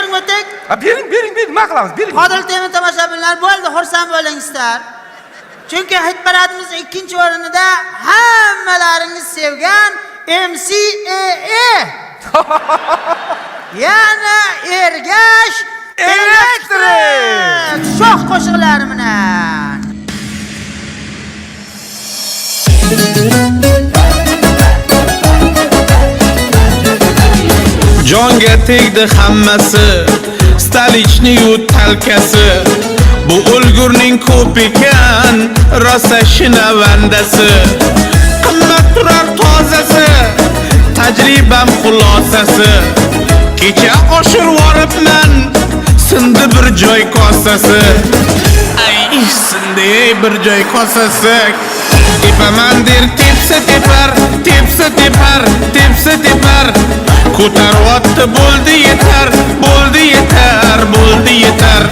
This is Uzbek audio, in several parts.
bering o'tdik. Ha, bering, nima qilamiz? Bering. Qodil TV tomoshabinlar bo'ldi, xursand bo'lingizlar. Chunki hit paradimizning 2-o'rinida hammalaringiz sevgan MCAA. Yana Ergash Elektrik shoh qo'shiqlari bilan. Jonga tegdi hammasi, stolichni-yu talkasi. Bu o'lgurning ko'p ekan, rosa shinavandasi. Qimmat turar tozasi, tajribam xulosasi. Kecha oshirib yoribman, sindi bir joy kosasi. Ay, sindi bir joy kosasi. Tepaman der tepsa tepar, tepsa tepar, tepsa tepar. Ko'taryapti bo'ldi yetar, bo'ldi yetar, bo'ldi yetar.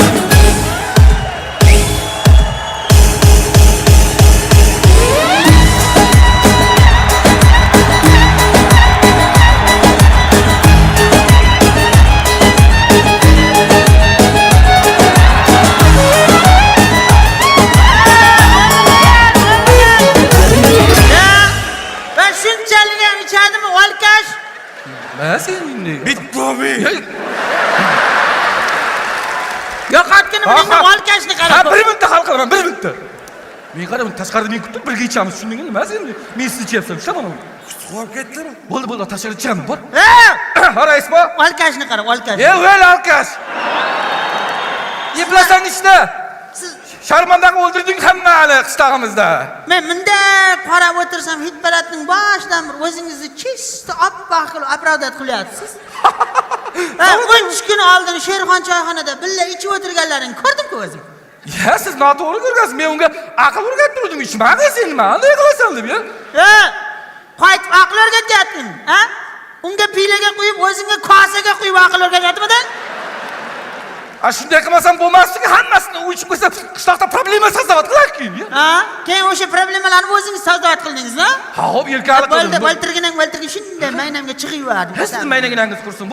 Olkashni qarab. Ha, 1 minutda hal qilaman, 1 minutda. Men qarab, tashqarida men kutib birga ichamiz, tushundingmi? Nima sen? Men sizni ichyapsam, tushaman. Qolib ketdimi? Bo'ldi, tashqarida ichaman, bor. Rais bo, Olkashni qarab, Olkash. Vel Olkash. Yeplasang ishda. Siz Sharmandaga o'ldirding hammani qishtog'imizda. men bunday qarab o'tirsam, hit paradning boshidan bir o'zingizni chista oppoq qilib opravdat qilyapsiz. 3 kun oldin Sherxon choyxonada billa ichib o'tirganlaringni ko'rdim-ku o'zim. Ya, siz noto'g'ri ko'rgansiz. Men unga aql o'rgattirdim, ichmag'in sen nima? Qanday qilasan deb ya? Qaytib aql o'rgatyapting, ha? Unga pilaga quyib, o'zingga kosaga quyib aql o'rgatyaptimi? A shunday qilmasam bo'lmasligi, hammasini u ichib qo'ysa, qishloqda problema sozavat qilar-ku. Keyin o'sha problemalarni o'zingiz sozavat qildingizmi? Ha, hop, yelkali qildim. Bo'ltirgin shunday maynamga chiqib yubordi. Siz maynaginangiz qursin.